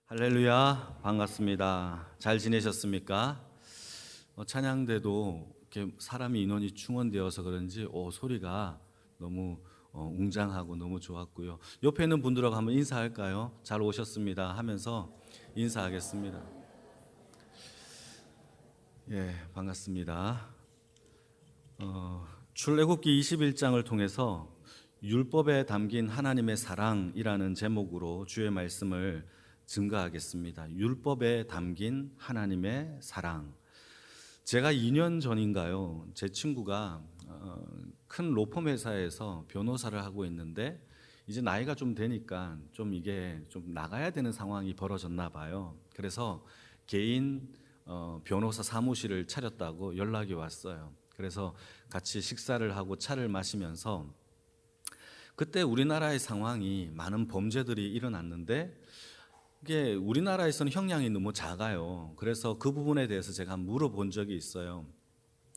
할렐루야, 반갑습니다. 잘 지내셨습니까? 찬양대도 이렇게 사람이 인원이 충원되어서 그런지 소리가 너무 웅장하고 너무 좋았고요. 옆에 있는 분들하고 한번 인사할까요? 잘 오셨습니다 하면서 인사하겠습니다. 예, 반갑습니다. 출애굽기 21장을 통해서 율법에 담긴 하나님의 사랑이라는 제목으로 주의 말씀을 증거하겠습니다. 율법에 담긴 하나님의 사랑. 제가 2년 전인가요? 제 친구가 큰 로펌 회사에서 변호사를 하고 있는데 이제 나이가 좀 되니까 좀 이게 좀 나가야 되는 상황이 벌어졌나 봐요. 그래서 개인 변호사 사무실을 차렸다고 연락이 왔어요. 그래서 같이 식사를 하고 차를 마시면서 그때 우리나라의 상황이 많은 범죄들이 일어났는데 이게 우리나라에서는 형량이 너무 작아요. 그래서 그 부분에 대해서 제가 물어본 적이 있어요.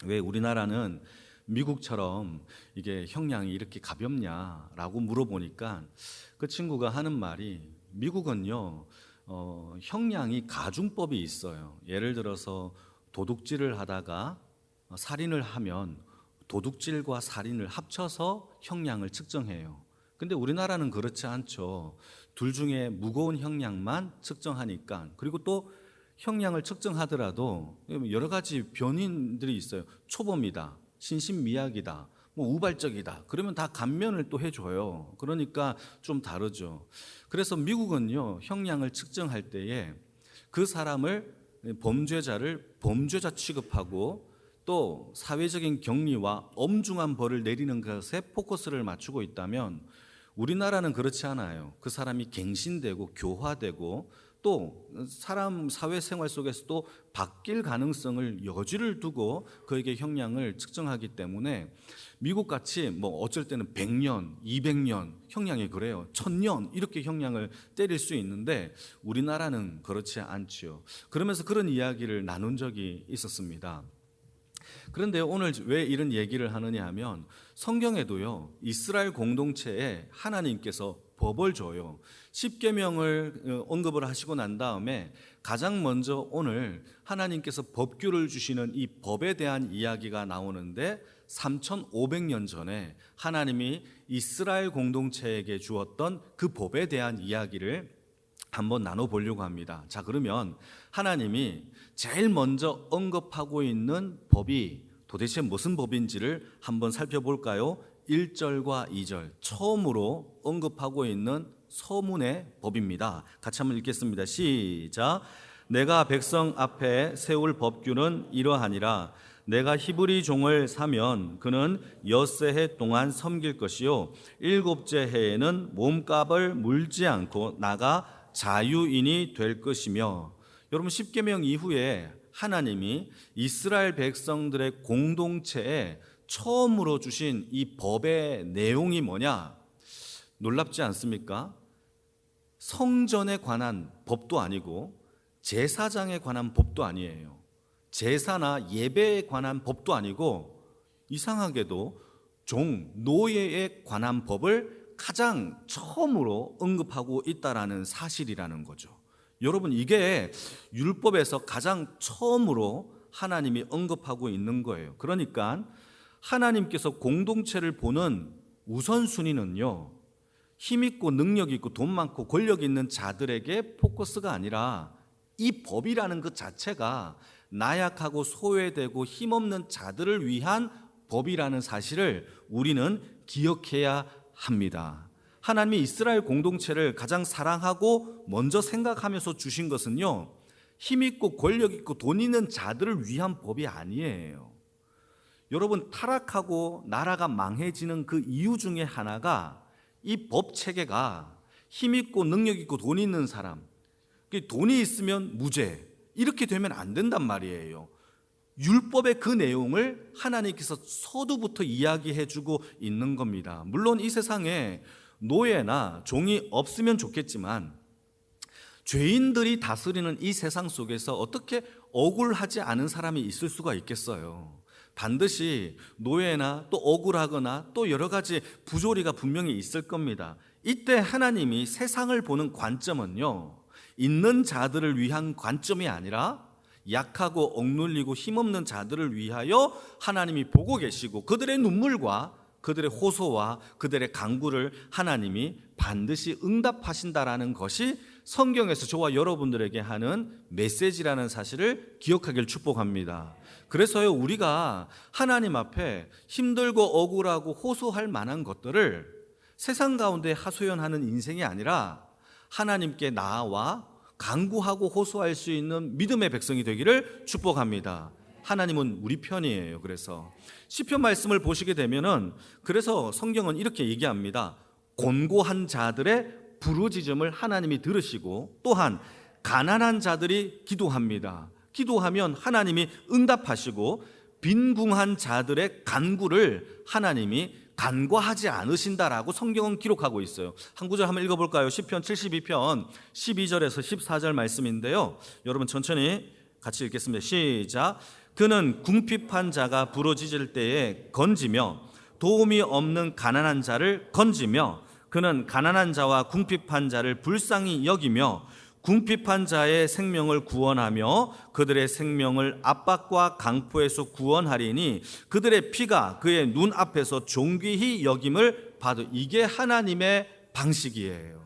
왜 우리나라는 미국처럼 이게 형량이 이렇게 가볍냐라고 물어보니까 그 친구가 하는 말이 미국은요 형량이 가중법이 있어요. 예를 들어서 도둑질을 하다가 살인을 하면 도둑질과 살인을 합쳐서 형량을 측정해요. 근데 우리나라는 그렇지 않죠. 둘 중에 무거운 형량만 측정하니까. 그리고 또 형량을 측정하더라도 여러 가지 변인들이 있어요. 초범이다, 신신미약이다, 우발적이다. 그러면 다 감면을 또 해줘요. 그러니까 좀 다르죠. 그래서 미국은요 형량을 측정할 때에 그 사람을 범죄자를 범죄자 취급하고 또 사회적인 격리와 엄중한 벌을 내리는 것에 포커스를 맞추고 있다면 우리나라는 그렇지 않아요. 그 사람이 갱신되고 교화되고 또 사람 사회생활 속에서도 바뀔 가능성을 여지를 두고 그에게 형량을 측정하기 때문에 미국같이 어쩔 때는 100년, 200년 형량이 그래요. 1000년 이렇게 형량을 때릴 수 있는데 우리나라는 그렇지 않지요. 그러면서 그런 이야기를 나눈 적이 있었습니다. 그런데 오늘 왜 이런 얘기를 하느냐 하면 성경에도요 이스라엘 공동체에 하나님께서 법을 줘요. 십계명을 언급을 하시고 난 다음에 가장 먼저 오늘 하나님께서 법규를 주시는 이 법에 대한 이야기가 나오는데 3500년 전에 하나님이 이스라엘 공동체에게 주었던 그 법에 대한 이야기를 한번 나눠보려고 합니다. 자, 그러면 하나님이 제일 먼저 언급하고 있는 법이 도대체 무슨 법인지를 한번 살펴볼까요? 1절과 2절 처음으로 언급하고 있는 서문의 법입니다. 같이 한번 읽겠습니다. 시작. 내가 백성 앞에 세울 법규는 이러하니라. 내가 히브리 종을 사면 그는 엿새 해 동안 섬길 것이요 7째 해에는 몸값을 물지 않고 나가 자유인이 될 것이며. 여러분 십계명 이후에 하나님이 이스라엘 백성들의 공동체에 처음으로 주신 이 법의 내용이 뭐냐? 놀랍지 않습니까? 성전에 관한 법도 아니고 제사장에 관한 법도 아니에요. 제사나 예배에 관한 법도 아니고 이상하게도 노예에 관한 법을 가장 처음으로 언급하고 있다라는 사실이라는 거죠. 여러분 이게 율법에서 가장 처음으로 하나님이 언급하고 있는 거예요. 그러니까 하나님께서 공동체를 보는 우선순위는요 힘있고 능력있고 돈 많고 권력 있는 자들에게 포커스가 아니라 이 법이라는 것 자체가 나약하고 소외되고 힘없는 자들을 위한 법이라는 사실을 우리는 기억해야 합니다. 하나님이 이스라엘 공동체를 가장 사랑하고 먼저 생각하면서 주신 것은요 힘있고 권력있고 돈 있는 자들을 위한 법이 아니에요. 여러분 타락하고 나라가 망해지는 그 이유 중에 하나가 이 법 체계가 힘있고 능력있고 돈 있는 사람, 돈이 있으면 무죄 이렇게 되면 안 된단 말이에요. 율법의 그 내용을 하나님께서 서두부터 이야기해주고 있는 겁니다. 물론 이 세상에 노예나 종이 없으면 좋겠지만 죄인들이 다스리는 이 세상 속에서 어떻게 억울하지 않은 사람이 있을 수가 있겠어요. 반드시 노예나 또 억울하거나 또 여러 가지 부조리가 분명히 있을 겁니다. 이때 하나님이 세상을 보는 관점은요 있는 자들을 위한 관점이 아니라 약하고 억눌리고 힘없는 자들을 위하여 하나님이 보고 계시고 그들의 눈물과 그들의 호소와 그들의 간구를 하나님이 반드시 응답하신다라는 것이 성경에서 저와 여러분들에게 하는 메시지라는 사실을 기억하길 축복합니다. 그래서요, 우리가 하나님 앞에 힘들고 억울하고 호소할 만한 것들을 세상 가운데 하소연하는 인생이 아니라 하나님께 나아와 간구하고 호소할 수 있는 믿음의 백성이 되기를 축복합니다. 하나님은 우리 편이에요. 그래서 시편 말씀을 보시게 되면은 그래서 성경은 이렇게 얘기합니다. 곤고한 자들의 부르짖음을 하나님이 들으시고 또한 가난한 자들이 기도합니다. 기도하면 하나님이 응답하시고 빈궁한 자들의 간구를 하나님이 간과하지 않으신다라고 성경은 기록하고 있어요. 한 구절 한번 읽어볼까요? 시편 72편 12절에서 14절 말씀인데요, 여러분 천천히 같이 읽겠습니다. 시작. 그는 궁핍한 자가 부르짖을 때에 건지며 도움이 없는 가난한 자를 건지며 그는 가난한 자와 궁핍한 자를 불쌍히 여기며 궁핍한 자의 생명을 구원하며 그들의 생명을 압박과 강포에서 구원하리니 그들의 피가 그의 눈앞에서 존귀히 여김을 받으. 이게 하나님의 방식이에요.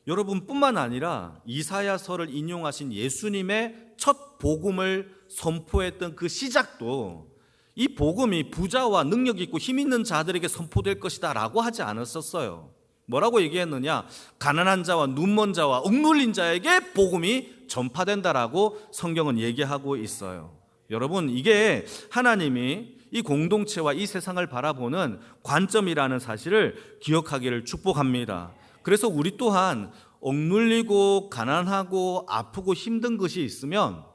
여러분뿐만 아니라 이사야서를 인용하신 예수님의 첫 복음을 선포했던 그 시작도 이 복음이 부자와 능력 있고 힘 있는 자들에게 선포될 것이다 라고 하지 않았었어요. 뭐라고 얘기했느냐? 가난한 자와 눈먼 자와 억눌린 자에게 복음이 전파된다라고 성경은 얘기하고 있어요. 여러분, 이게 하나님이 이 공동체와 이 세상을 바라보는 관점이라는 사실을 기억하기를 축복합니다. 그래서 우리 또한 억눌리고 가난하고 아프고 힘든 것이 있으면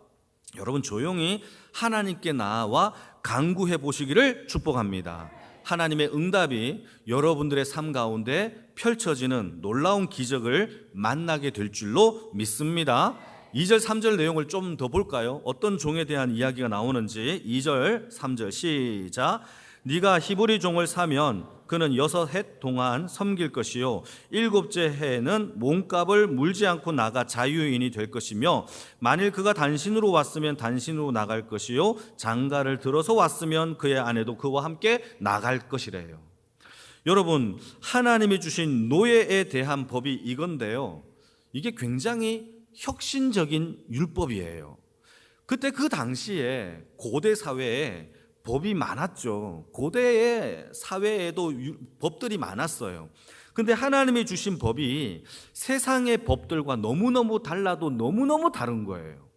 여러분 조용히 하나님께 나아와 간구해 보시기를 축복합니다. 하나님의 응답이 여러분들의 삶 가운데 펼쳐지는 놀라운 기적을 만나게 될 줄로 믿습니다. 2절 3절 내용을 좀 더 볼까요? 어떤 종에 대한 이야기가 나오는지. 2절 3절 시작. 네가 히브리 종을 사면 그는 6해 동안 섬길 것이요 7째 해에는 몸값을 물지 않고 나가 자유인이 될 것이며 만일 그가 단신으로 왔으면 단신으로 나갈 것이요 장가를 들어서 왔으면 그의 아내도 그와 함께 나갈 것이래요. 여러분, 하나님이 주신 노예에 대한 법이 이건데요, 이게 굉장히 혁신적인 율법이에요. 그때 그 당시에 고대 사회에 법이 많았죠. 고대의 사회에도 법들이 많았어요. 근데 하나님이 주신 법이 세상의 법들과 너무너무 달라도 너무너무 다른 거예요.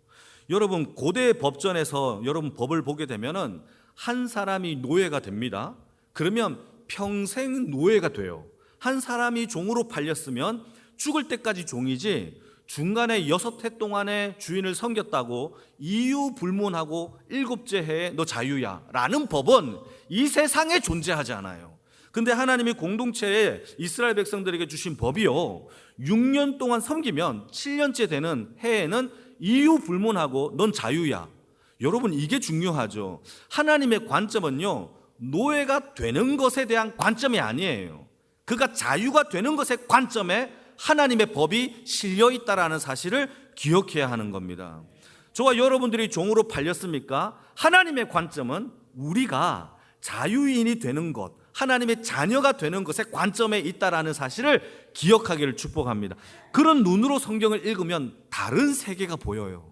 여러분, 고대 법전에서 여러분 법을 보게 되면은 한 사람이 노예가 됩니다. 그러면 평생 노예가 돼요. 한 사람이 종으로 팔렸으면 죽을 때까지 종이지 중간에 6해 동안에 주인을 섬겼다고 이유 불문하고 7째 해에 너 자유야 라는 법은 이 세상에 존재하지 않아요. 근데 하나님이 공동체에 이스라엘 백성들에게 주신 법이요, 6년 동안 섬기면 7년째 되는 해에는 이유 불문하고 넌 자유야. 여러분, 이게 중요하죠. 하나님의 관점은요, 노예가 되는 것에 대한 관점이 아니에요. 그가 자유가 되는 것의 관점에 하나님의 법이 실려 있다라는 사실을 기억해야 하는 겁니다. 저와 여러분들이 종으로 팔렸습니까? 하나님의 관점은 우리가 자유인이 되는 것, 하나님의 자녀가 되는 것의 관점에 있다라는 사실을 기억하기를 축복합니다. 그런 눈으로 성경을 읽으면 다른 세계가 보여요.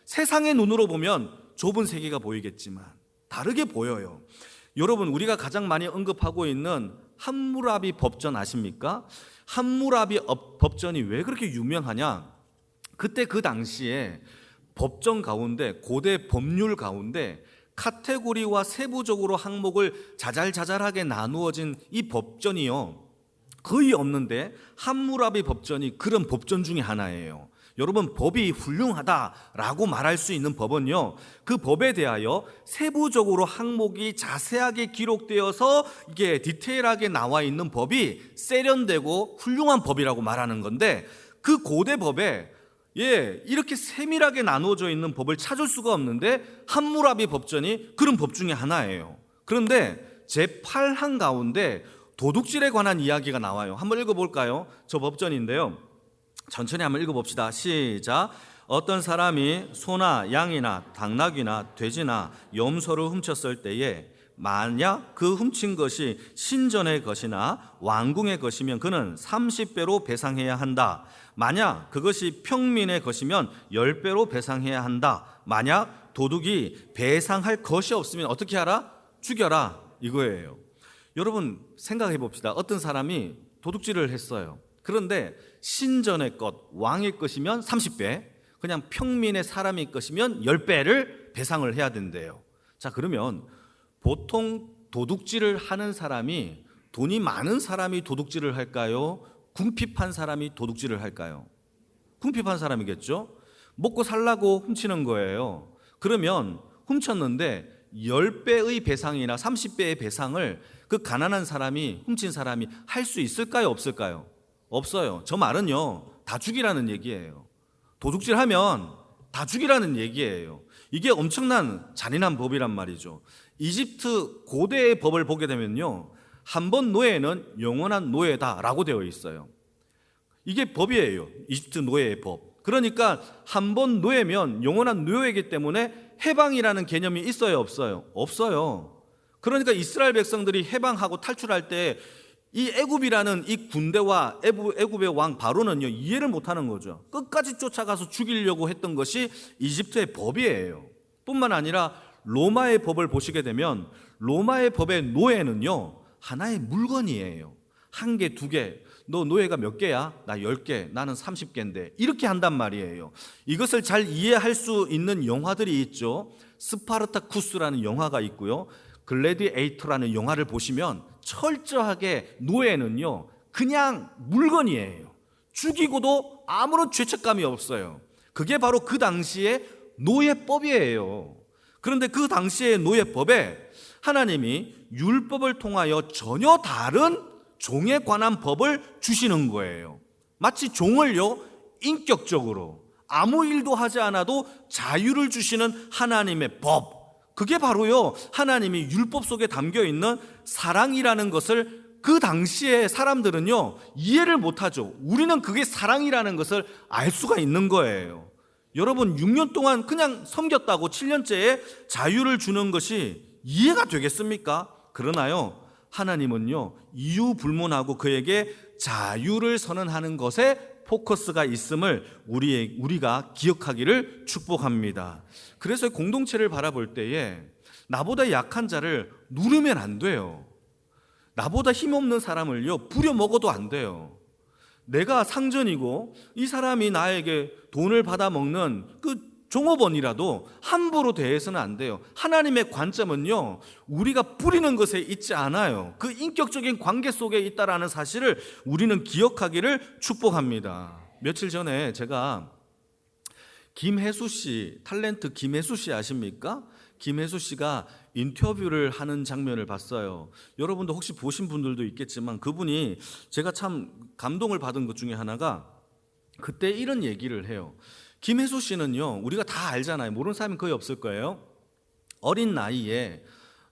세상의 눈으로 보면 좁은 세계가 보이겠지만 다르게 보여요. 여러분, 우리가 가장 많이 언급하고 있는 함무라비 법전 아십니까? 함무라비 법전이 왜 그렇게 유명하냐? 그때 그 당시에 법정 가운데, 고대 법률 가운데 카테고리와 세부적으로 항목을 자잘자잘하게 나누어진 이 법전이요, 거의 없는데 함무라비 법전이 그런 법전 중에 하나예요. 여러분, 법이 훌륭하다라고 말할 수 있는 법은요, 그 법에 대하여 세부적으로 항목이 자세하게 기록되어서 이게 디테일하게 나와 있는 법이 세련되고 훌륭한 법이라고 말하는 건데, 그 고대 법에 이렇게 세밀하게 나누어져 있는 법을 찾을 수가 없는데 함무라비 법전이 그런 법 중에 하나예요. 그런데 제8항 가운데 도둑질에 관한 이야기가 나와요. 한번 읽어볼까요? 저 법전인데요, 천천히 한번 읽어봅시다. 시작. 어떤 사람이 소나 양이나 당나귀나 돼지나 염소를 훔쳤을 때에 만약 그 훔친 것이 신전의 것이나 왕궁의 것이면 그는 30배로 배상해야 한다. 만약 그것이 평민의 것이면 10배로 배상해야 한다. 만약 도둑이 배상할 것이 없으면 어떻게 하라? 죽여라, 이거예요. 여러분 생각해 봅시다. 어떤 사람이 도둑질을 했어요. 그런데 신전의 것, 왕의 것이면 30배, 그냥 평민의 사람의 것이면 10배를 배상을 해야 된대요. 자, 그러면 보통 도둑질을 하는 사람이 돈이 많은 사람이 도둑질을 할까요? 궁핍한 사람이 도둑질을 할까요? 궁핍한 사람이겠죠? 먹고 살라고 훔치는 거예요. 그러면 훔쳤는데 10배의 배상이나 30배의 배상을 그 가난한 사람이, 훔친 사람이 할 수 있을까요? 없을까요? 없어요. 저 말은요, 다 죽이라는 얘기예요. 도둑질하면 다 죽이라는 얘기예요. 이게 엄청난 잔인한 법이란 말이죠. 이집트 고대의 법을 보게 되면요, 한 번 노예는 영원한 노예다라고 되어 있어요. 이게 법이에요. 이집트 노예의 법. 그러니까 한 번 노예면 영원한 노예이기 때문에 해방이라는 개념이 있어요, 없어요? 없어요. 그러니까 이스라엘 백성들이 해방하고 탈출할 때 이 애굽이라는 이 군대와 애굽의 왕 바로는요, 이해를 못하는 거죠. 끝까지 쫓아가서 죽이려고 했던 것이 이집트의 법이에요. 뿐만 아니라 로마의 법을 보시게 되면 로마의 법의 노예는요, 하나의 물건이에요. 한 개, 두 개. 너 노예가 몇 개야? 나 10개, 나는 30개인데 이렇게 한단 말이에요. 이것을 잘 이해할 수 있는 영화들이 있죠. 스파르타쿠스라는 영화가 있고요, 글래디에이터라는 영화를 보시면 철저하게 노예는요, 그냥 물건이에요. 죽이고도 아무런 죄책감이 없어요. 그게 바로 그 당시의 노예법이에요. 그런데 그 당시의 노예법에 하나님이 율법을 통하여 전혀 다른 종에 관한 법을 주시는 거예요. 마치 종을요, 인격적으로 아무 일도 하지 않아도 자유를 주시는 하나님의 법, 그게 바로요, 하나님이 율법 속에 담겨 있는 사랑이라는 것을 그 당시에 사람들은요, 이해를 못하죠. 우리는 그게 사랑이라는 것을 알 수가 있는 거예요. 여러분 6년 동안 그냥 섬겼다고 7년째에 자유를 주는 것이 이해가 되겠습니까? 그러나요, 하나님은요, 이유 불문하고 그에게 자유를 선언하는 것에 포커스가 있음을 우리가 기억하기를 축복합니다. 그래서 공동체를 바라볼 때에 나보다 약한 자를 누르면 안 돼요. 나보다 힘없는 사람을요, 부려먹어도 안 돼요. 내가 상전이고 이 사람이 나에게 돈을 받아먹는 그 종업원이라도 함부로 대해서는 안 돼요. 하나님의 관점은요, 우리가 부리는 것에 있지 않아요. 그 인격적인 관계 속에 있다라는 사실을 우리는 기억하기를 축복합니다. 며칠 전에 제가 김혜수 씨, 탤런트 김혜수 씨 아십니까? 김혜수 씨가 인터뷰를 하는 장면을 봤어요. 여러분도 혹시 보신 분들도 있겠지만 그분이 제가 참 감동을 받은 것 중에 하나가 그때 이런 얘기를 해요. 김혜수 씨는요, 우리가 다 알잖아요. 모르는 사람이 거의 없을 거예요. 어린 나이에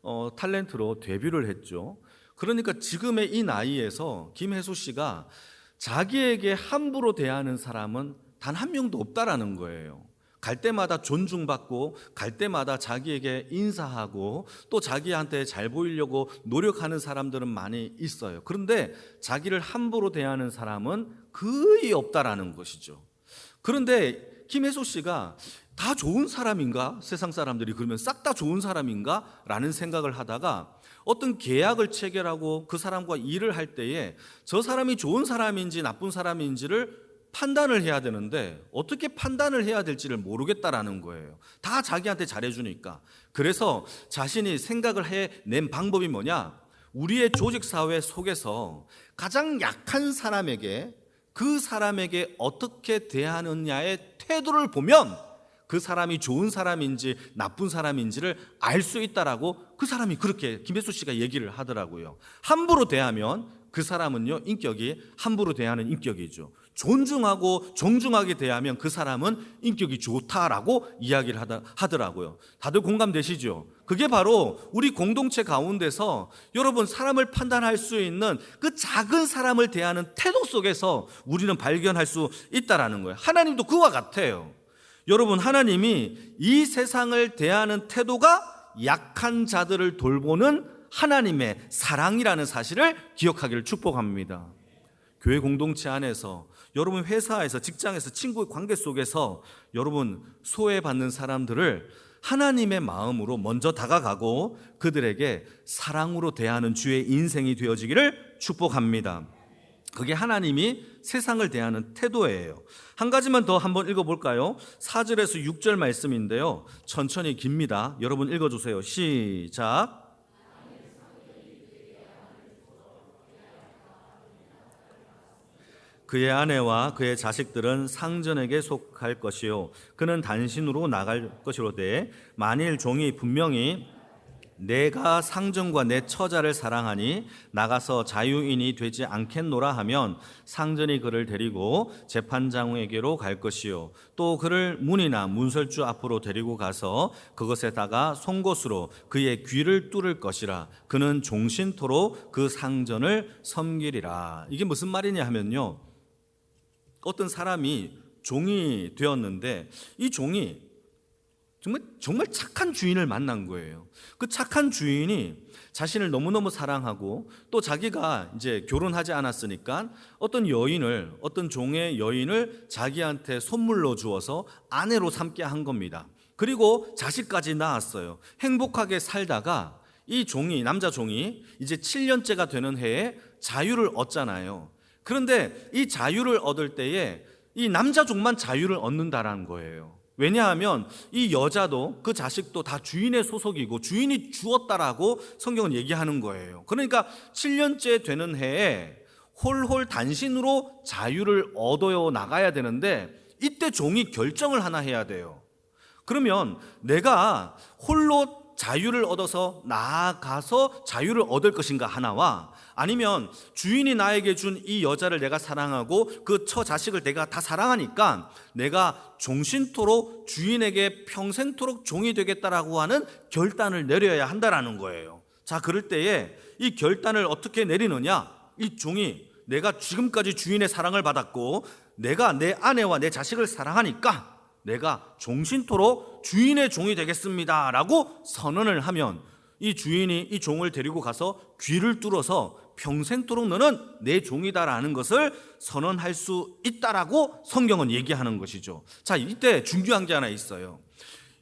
탤런트로 데뷔를 했죠. 그러니까 지금의 이 나이에서 김혜수 씨가 자기에게 함부로 대하는 사람은 단 한 명도 없다라는 거예요. 갈 때마다 존중받고 갈 때마다 자기에게 인사하고 또 자기한테 잘 보이려고 노력하는 사람들은 많이 있어요. 그런데 자기를 함부로 대하는 사람은 거의 없다라는 것이죠. 그런데 김혜수 씨가 다 좋은 사람인가? 세상 사람들이 그러면 싹 다 좋은 사람인가? 라는 생각을 하다가 어떤 계약을 체결하고 그 사람과 일을 할 때에 저 사람이 좋은 사람인지 나쁜 사람인지를 판단을 해야 되는데 어떻게 판단을 해야 될지를 모르겠다라는 거예요. 다 자기한테 잘해주니까. 그래서 자신이 생각을 해낸 방법이 뭐냐? 우리의 조직사회 속에서 가장 약한 사람에게 그 사람에게 어떻게 대하느냐의 태도를 보면 그 사람이 좋은 사람인지 나쁜 사람인지를 알 수 있다라고 그 사람이 그렇게 김혜수 씨가 얘기를 하더라고요. 함부로 대하면 그 사람은요, 인격이 함부로 대하는 인격이죠. 존중하고 정중하게 대하면 그 사람은 인격이 좋다라고 이야기를 하더라고요. 다들 공감되시죠? 그게 바로 우리 공동체 가운데서 여러분 사람을 판단할 수 있는 그 작은 사람을 대하는 태도 속에서 우리는 발견할 수 있다라는 거예요. 하나님도 그와 같아요. 여러분, 하나님이 이 세상을 대하는 태도가 약한 자들을 돌보는 하나님의 사랑이라는 사실을 기억하기를 축복합니다. 교회 공동체 안에서, 여러분 회사에서, 직장에서, 친구의 관계 속에서 여러분 소외받는 사람들을 하나님의 마음으로 먼저 다가가고 그들에게 사랑으로 대하는 주의 인생이 되어지기를 축복합니다. 그게 하나님이 세상을 대하는 태도예요. 한 가지만 더 한번 읽어볼까요? 4절에서 6절 말씀인데요, 천천히 깁니다. 여러분 읽어주세요. 시작. 그의 아내와 그의 자식들은 상전에게 속할 것이요 그는 단신으로 나갈 것이로되 만일 종이 분명히 내가 상전과 내 처자를 사랑하니 나가서 자유인이 되지 않겠노라 하면 상전이 그를 데리고 재판장에게로 갈 것이요 또 그를 문이나 문설주 앞으로 데리고 가서 그것에다가 송곳으로 그의 귀를 뚫을 것이라. 그는 종신토록 그 상전을 섬기리라. 이게 무슨 말이냐 하면요, 어떤 사람이 종이 되었는데 이 종이 정말 착한 주인을 만난 거예요. 그 착한 주인이 자신을 너무너무 사랑하고 또 자기가 이제 결혼하지 않았으니까 어떤 종의 여인을 자기한테 선물로 주어서 아내로 삼게 한 겁니다. 그리고 자식까지 낳았어요. 행복하게 살다가 이 종이, 남자 종이 이제 7년째가 되는 해에 자유를 얻잖아요. 그런데 이 자유를 얻을 때에 이 남자 종만 자유를 얻는다라는 거예요. 왜냐하면 이 여자도 그 자식도 다 주인의 소속이고 주인이 주었다라고 성경은 얘기하는 거예요. 그러니까 7년째 되는 해에 홀홀 단신으로 자유를 얻어 나가야 되는데 이때 종이 결정을 하나 해야 돼요. 그러면 내가 홀로 자유를 얻어서 나아가서 자유를 얻을 것인가 하나와, 아니면 주인이 나에게 준 이 여자를 내가 사랑하고 그 처자식을 내가 다 사랑하니까 내가 종신토록 주인에게 평생토록 종이 되겠다라고 하는 결단을 내려야 한다라는 거예요. 자, 그럴 때에 이 결단을 어떻게 내리느냐? 이 종이 내가 지금까지 주인의 사랑을 받았고 내가 내 아내와 내 자식을 사랑하니까 내가 종신토록 주인의 종이 되겠습니다 라고 선언을 하면 이 주인이 이 종을 데리고 가서 귀를 뚫어서 평생토록 너는 내 종이다라는 것을 선언할 수 있다라고 성경은 얘기하는 것이죠. 자, 이때 중요한 게 하나 있어요.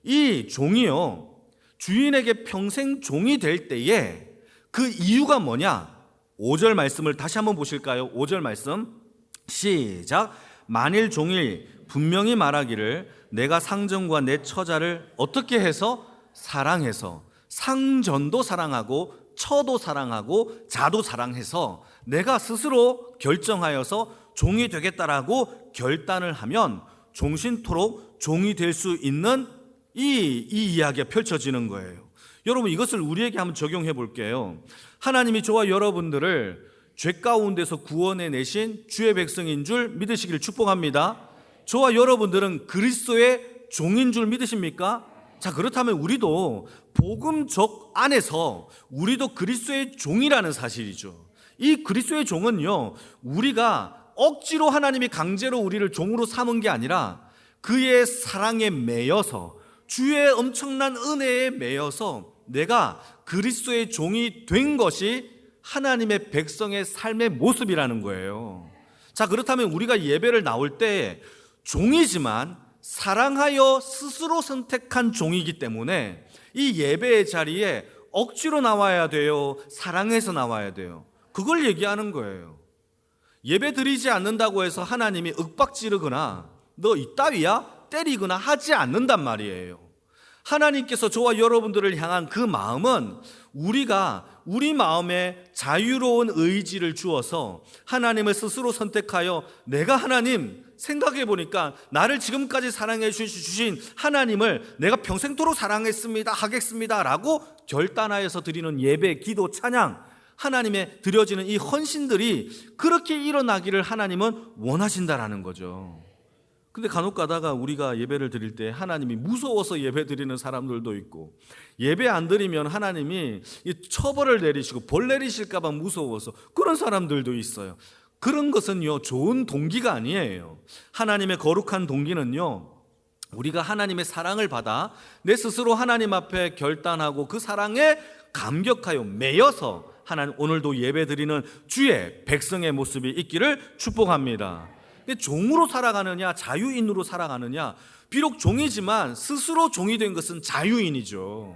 이 종이요, 주인에게 평생 종이 될 때에 그 이유가 뭐냐? 5절 말씀을 다시 한번 보실까요? 5절 말씀 시작. 만일 종이 분명히 말하기를 내가 상전과 내 처자를 어떻게 해서 사랑해서, 상전도 사랑하고 처도 사랑하고 자도 사랑해서 내가 스스로 결정하여서 종이 되겠다라고 결단을 하면 종신토록 종이 될 수 있는 이 이야기가 펼쳐지는 거예요. 여러분, 이것을 우리에게 한번 적용해 볼게요. 하나님이 저와 여러분들을 죄 가운데서 구원해 내신 주의 백성인 줄 믿으시기를 축복합니다. 저와 여러분들은 그리스도의 종인 줄 믿으십니까? 자, 그렇다면 우리도 복음적 안에서 우리도 그리스도의 종이라는 사실이죠. 이 그리스도의 종은요, 우리가 억지로 하나님이 강제로 우리를 종으로 삼은 게 아니라 그의 사랑에 매여서, 주의 엄청난 은혜에 매여서 내가 그리스도의 종이 된 것이 하나님의 백성의 삶의 모습이라는 거예요. 자, 그렇다면 우리가 예배를 나올 때 종이지만 사랑하여 스스로 선택한 종이기 때문에 이 예배의 자리에 억지로 나와야 돼요? 사랑해서 나와야 돼요? 그걸 얘기하는 거예요. 예배 드리지 않는다고 해서 하나님이 윽박지르거나 너 이따위야? 때리거나 하지 않는단 말이에요. 하나님께서 저와 여러분들을 향한 그 마음은 우리가 우리 마음에 자유로운 의지를 주어서 하나님을 스스로 선택하여 내가 하나님 생각해 보니까 나를 지금까지 사랑해 주신 하나님을 내가 평생토록 사랑했습니다, 하겠습니다 라고 결단하여서 드리는 예배, 기도, 찬양, 하나님의 드려지는 이 헌신들이 그렇게 일어나기를 하나님은 원하신다라는 거죠. 근데 간혹 가다가 우리가 예배를 드릴 때 하나님이 무서워서 예배 드리는 사람들도 있고, 예배 안 드리면 하나님이 처벌을 내리시고 벌 내리실까 봐 무서워서 그런 사람들도 있어요. 그런 것은요, 좋은 동기가 아니에요. 하나님의 거룩한 동기는요, 우리가 하나님의 사랑을 받아 내 스스로 하나님 앞에 결단하고 그 사랑에 감격하여 매여서 하나님 오늘도 예배드리는 주의 백성의 모습이 있기를 축복합니다. 근데 종으로 살아가느냐 자유인으로 살아가느냐, 비록 종이지만 스스로 종이 된 것은 자유인이죠.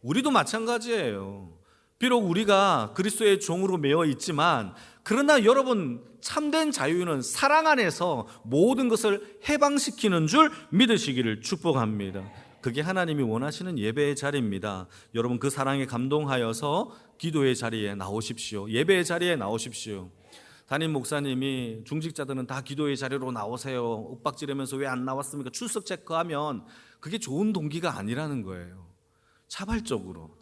우리도 마찬가지예요. 비록 우리가 그리스도의 종으로 매여 있지만, 그러나 여러분, 참된 자유는 사랑 안에서 모든 것을 해방시키는 줄 믿으시기를 축복합니다. 그게 하나님이 원하시는 예배의 자리입니다. 여러분, 그 사랑에 감동하여서 기도의 자리에 나오십시오. 예배의 자리에 나오십시오. 담임 목사님이 중직자들은 다 기도의 자리로 나오세요, 윽박지르면서 왜 안 나왔습니까? 출석 체크하면 그게 좋은 동기가 아니라는 거예요. 자발적으로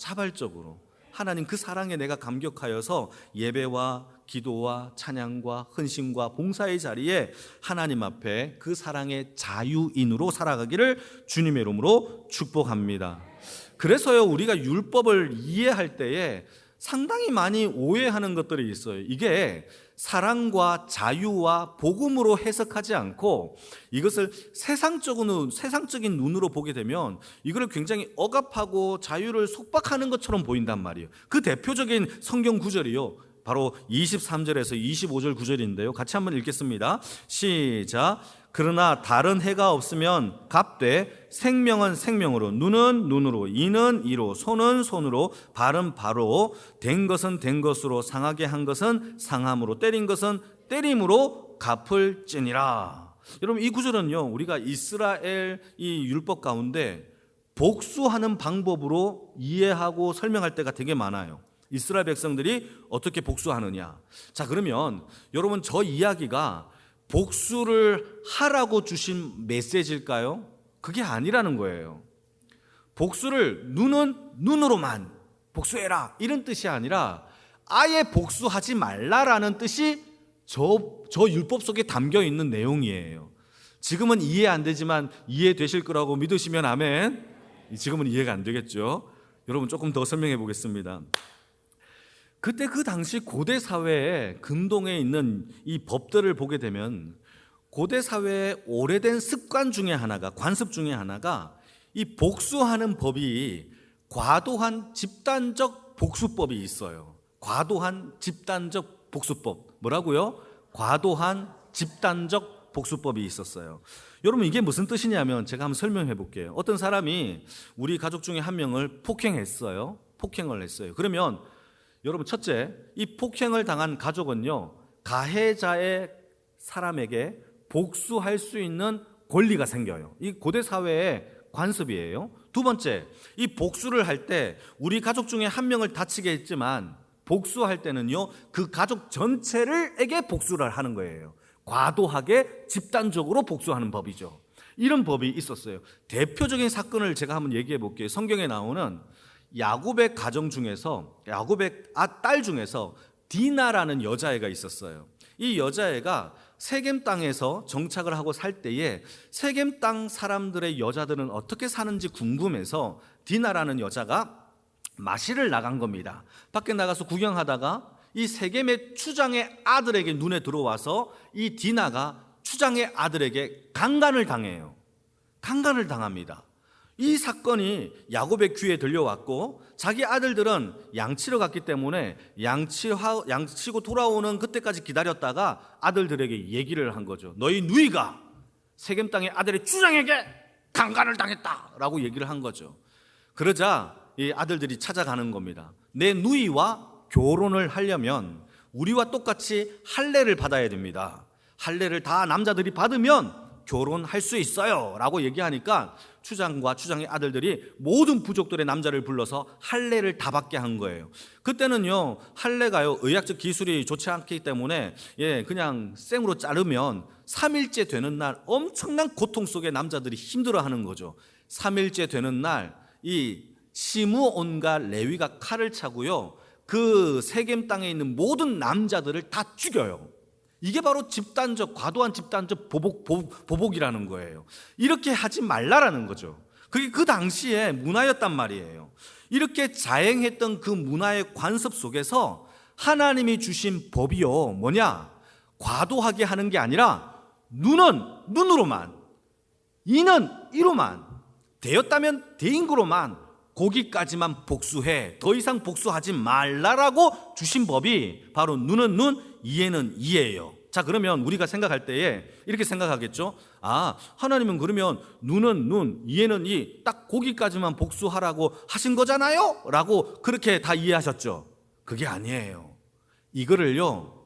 하나님 그 사랑에 내가 감격하여서 예배와 기도와 찬양과 헌신과 봉사의 자리에 하나님 앞에 그 사랑의 자유인으로 살아가기를 주님의 이름으로 축복합니다. 그래서요, 우리가 율법을 이해할 때에 상당히 많이 오해하는 것들이 있어요. 이게 사랑과 자유와 복음으로 해석하지 않고 이것을 세상적인 눈으로 보게 되면 이걸 굉장히 억압하고 자유를 속박하는 것처럼 보인단 말이에요. 그 대표적인 성경 구절이요, 바로 23절에서 25절 구절인데요. 같이 한번 읽겠습니다. 시작. 그러나 다른 해가 없으면 갑되 생명은 생명으로, 눈은 눈으로, 이는 이로, 손은 손으로, 발은 바로, 된 것은 된 것으로, 상하게 한 것은 상함으로, 때린 것은 때림으로 갚을지니라. 여러분, 이 구절은요, 우리가 이스라엘 이 율법 가운데 복수하는 방법으로 이해하고 설명할 때가 되게 많아요. 이스라엘 백성들이 어떻게 복수하느냐. 자, 그러면 여러분, 저 이야기가 복수를 하라고 주신 메시지일까요? 그게 아니라는 거예요. 복수를 눈은 눈으로만 복수해라, 이런 뜻이 아니라 아예 복수하지 말라라는 뜻이 저 율법 속에 담겨 있는 내용이에요. 지금은 이해 안 되지만 이해되실 거라고 믿으시면 아멘. 지금은 이해가 안 되겠죠? 여러분, 조금 더 설명해 보겠습니다. 그때 그 당시 고대 사회에, 근동에 있는 이 법들을 보게 되면 고대 사회의 오래된 습관 중에 하나가, 관습 중에 하나가 이 복수하는 법이 과도한 집단적 복수법이 있어요. 과도한 집단적 복수법. 뭐라고요? 과도한 집단적 복수법이 있었어요. 여러분, 이게 무슨 뜻이냐면 제가 한번 설명해 볼게요. 어떤 사람이 우리 가족 중에 한 명을 폭행했어요. 폭행을 했어요. 그러면 여러분, 첫째, 이 폭행을 당한 가족은요, 가해자의 사람에게 복수할 수 있는 권리가 생겨요. 이 고대 사회의 관습이에요. 두 번째, 이 복수를 할 때 우리 가족 중에 한 명을 다치게 했지만 복수할 때는요, 그 가족 전체를에게 복수를 하는 거예요. 과도하게 집단적으로 복수하는 법이죠. 이런 법이 있었어요. 대표적인 사건을 제가 한번 얘기해 볼게요. 성경에 나오는 야곱의 가정 중에서, 야곱의 딸 중에서 디나라는 여자애가 있었어요. 이 여자애가 세겜 땅에서 정착을 하고 살 때에 세겜 땅 사람들의 여자들은 어떻게 사는지 궁금해서 디나라는 여자가 마실을 나간 겁니다. 밖에 나가서 구경하다가 이 세겜의 추장의 아들에게 눈에 들어와서 이 디나가 추장의 아들에게 강간을 당해요. 강간을 당합니다. 이 사건이 야곱의 귀에 들려왔고, 자기 아들들은 양치러 갔기 때문에 양치고 돌아오는 그때까지 기다렸다가 아들들에게 얘기를 한 거죠. 너희 누이가 세겜 땅의 아들의 추장에게 강간을 당했다라고 얘기를 한 거죠. 그러자 이 아들들이 찾아가는 겁니다. 내 누이와 결혼을 하려면 우리와 똑같이 할례를 받아야 됩니다. 할례를 다 남자들이 받으면 결혼할 수 있어요 라고 얘기하니까 추장과 추장의 아들들이 모든 부족들의 남자를 불러서 할례를 다 받게 한 거예요. 그때는요, 할례가요, 의학적 기술이 좋지 않기 때문에 그냥 생으로 자르면 3일째 되는 날 엄청난 고통 속에 남자들이 힘들어하는 거죠. 3일째 되는 날 이 시므온과 레위가 칼을 차고요, 그 세겜 땅에 있는 모든 남자들을 다 죽여요. 이게 바로 집단적, 과도한 집단적 보복이라는 거예요. 이렇게 하지 말라라는 거죠. 그게 그 당시에 문화였단 말이에요. 이렇게 자행했던 그 문화의 관습 속에서 하나님이 주신 법이요, 뭐냐? 과도하게 하는 게 아니라 눈은 눈으로만, 이는 이로만, 되었다면 되인 거로만, 거기까지만 복수해. 더 이상 복수하지 말라라고 주신 법이 바로 눈은 눈, 이해는 이해예요. 자, 그러면 우리가 생각할 때에 이렇게 생각하겠죠. 아, 하나님은 그러면 눈은 눈, 이해는 이, 딱 거기까지만 복수하라고 하신 거잖아요? 라고 그렇게 다 이해하셨죠. 그게 아니에요. 이거를요,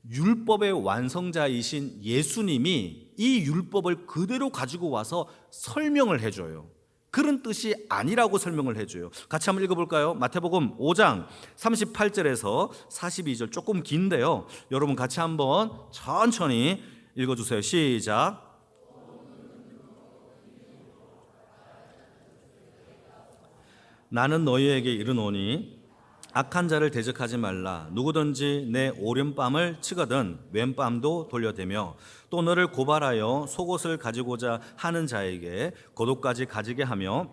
율법의 완성자이신 예수님이 이 율법을 그대로 가지고 와서 설명을 해줘요. 그런 뜻이 아니라고 설명을 해줘요. 같이 한번 읽어볼까요? 마태복음 5장 38절에서 42절, 조금 긴데요, 여러분 같이 한번 천천히 읽어주세요. 시작. 나는 너희에게 이르노니 악한 자를 대적하지 말라. 누구든지 내 오른뺨을 치거든 왼뺨도 돌려대며 또 너를 고발하여 속옷을 가지고자 하는 자에게 겉옷까지 가지게 하며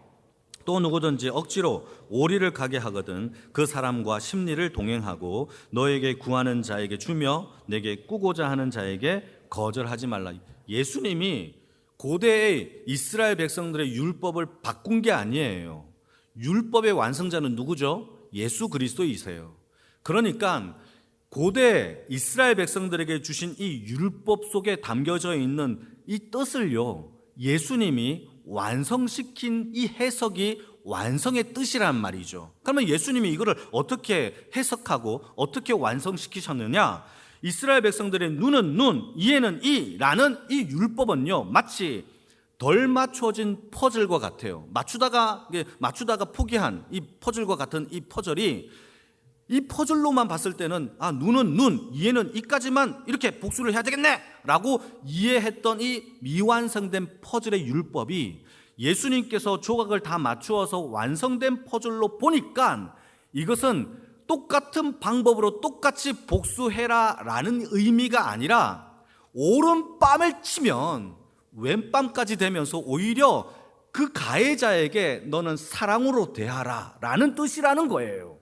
또 누구든지 억지로 오리를 가게 하거든 그 사람과 심리를 동행하고 너에게 구하는 자에게 주며 내게 꾸고자 하는 자에게 거절하지 말라. 예수님이 고대의 이스라엘 백성들의 율법을 바꾼 게 아니에요. 율법의 완성자는 누구죠? 예수 그리스도이세요. 그러니까 고대 이스라엘 백성들에게 주신 이 율법 속에 담겨져 있는 이 뜻을요, 예수님이 완성시킨 이 해석이 완성의 뜻이란 말이죠. 그러면 예수님이 이거를 어떻게 해석하고 어떻게 완성시키셨느냐? 이스라엘 백성들의 눈은 눈, 이해는 이라는 이 율법은요, 마치 덜 맞춰진 퍼즐과 같아요. 맞추다가 포기한 이 퍼즐과 같은 이 퍼즐이, 이 퍼즐로만 봤을 때는 아, 눈은 눈, 이해는 이까지만 이렇게 복수를 해야 되겠네 라고 이해했던 이 미완성된 퍼즐의 율법이 예수님께서 조각을 다 맞추어서 완성된 퍼즐로 보니까 이것은 똑같은 방법으로 똑같이 복수해라 라는 의미가 아니라 오른뺨을 치면 왼뺨까지 되면서 오히려 그 가해자에게 너는 사랑으로 대하라 라는 뜻이라는 거예요.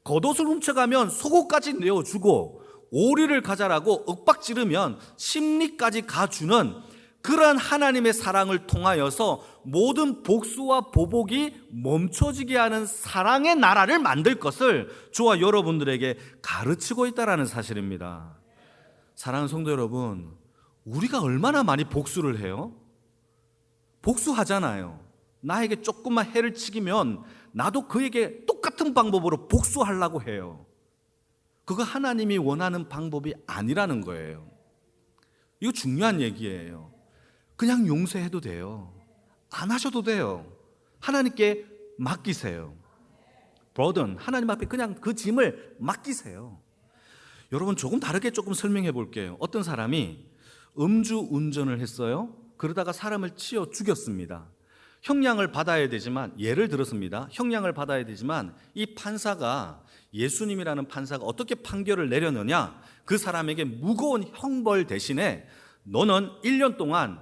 겉옷을 훔쳐가면 속옷까지 내어주고 오리를 가자라고 윽박지르면 심리까지 가주는 그러한 하나님의 사랑을 통하여서 모든 복수와 보복이 멈춰지게 하는 사랑의 나라를 만들 것을 저와 여러분들에게 가르치고 있다는 사실입니다. 사랑하는 성도 여러분, 우리가 얼마나 많이 복수를 해요? 복수하잖아요. 나에게 조금만 해를 치기면 나도 그에게 똑같은 방법으로 복수하려고 해요. 그거 하나님이 원하는 방법이 아니라는 거예요. 이거 중요한 얘기예요. 그냥 용서해도 돼요. 안 하셔도 돼요. 하나님께 맡기세요. burden, 하나님 앞에 그냥 그 짐을 맡기세요. 여러분, 조금 다르게 조금 설명해 볼게요. 어떤 사람이 음주 운전을 했어요. 그러다가 사람을 치어 죽였습니다. 형량을 받아야 되지만, 예를 들었습니다. 형량을 받아야 되지만 이 판사가, 예수님이라는 판사가 어떻게 판결을 내렸느냐? 그 사람에게 무거운 형벌 대신에 너는 1년 동안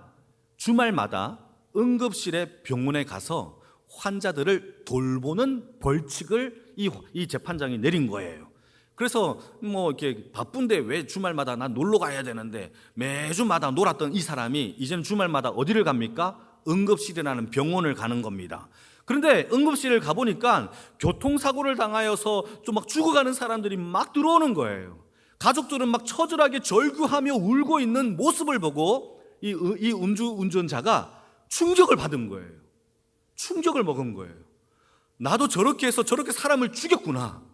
주말마다 응급실에 병원에 가서 환자들을 돌보는 벌칙을 이 재판장이 내린 거예요. 그래서 뭐 이렇게 바쁜데 왜 주말마다 난 놀러 가야 되는데 매주마다 놀았던 이 사람이 이제는 주말마다 어디를 갑니까? 응급실이라는 병원을 가는 겁니다. 그런데 응급실을 가보니까 교통사고를 당하여서 좀 막 죽어가는 사람들이 막 들어오는 거예요. 가족들은 막 처절하게 절규하며 울고 있는 모습을 보고 이 음주 운전자가 충격을 받은 거예요. 충격을 먹은 거예요. 나도 저렇게 해서 저렇게 사람을 죽였구나,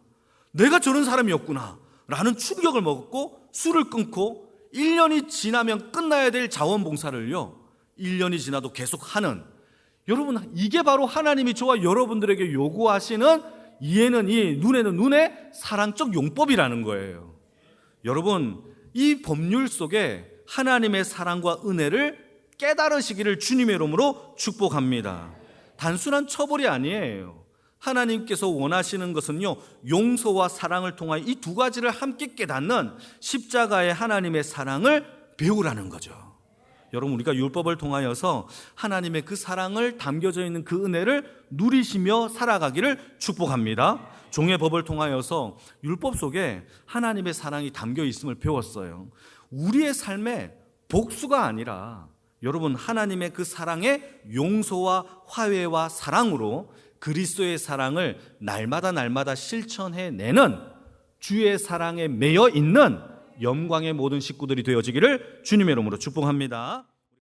내가 저런 사람이었구나 라는 충격을 먹었고 술을 끊고 1년이 지나면 끝나야 될 자원봉사를요 1년이 지나도 계속 하는, 여러분, 이게 바로 하나님이 저와 여러분들에게 요구하시는 이해는 이, 눈에는 눈의 사랑적 용법이라는 거예요. 여러분, 이 법률 속에 하나님의 사랑과 은혜를 깨달으시기를 주님의 이름으로 축복합니다. 단순한 처벌이 아니에요. 하나님께서 원하시는 것은요, 용서와 사랑을 통하여 이 두 가지를 함께 깨닫는 십자가의 하나님의 사랑을 배우라는 거죠. 여러분, 우리가 율법을 통하여서 하나님의 그 사랑을 담겨져 있는 그 은혜를 누리시며 살아가기를 축복합니다. 종의 법을 통하여서 율법 속에 하나님의 사랑이 담겨 있음을 배웠어요. 우리의 삶에 복수가 아니라 여러분, 하나님의 그 사랑의 용서와 화해와 사랑으로 그리스도의 사랑을 날마다 실천해내는 주의 사랑에 매여 있는 영광의 모든 식구들이 되어지기를 주님의 이름으로 축복합니다.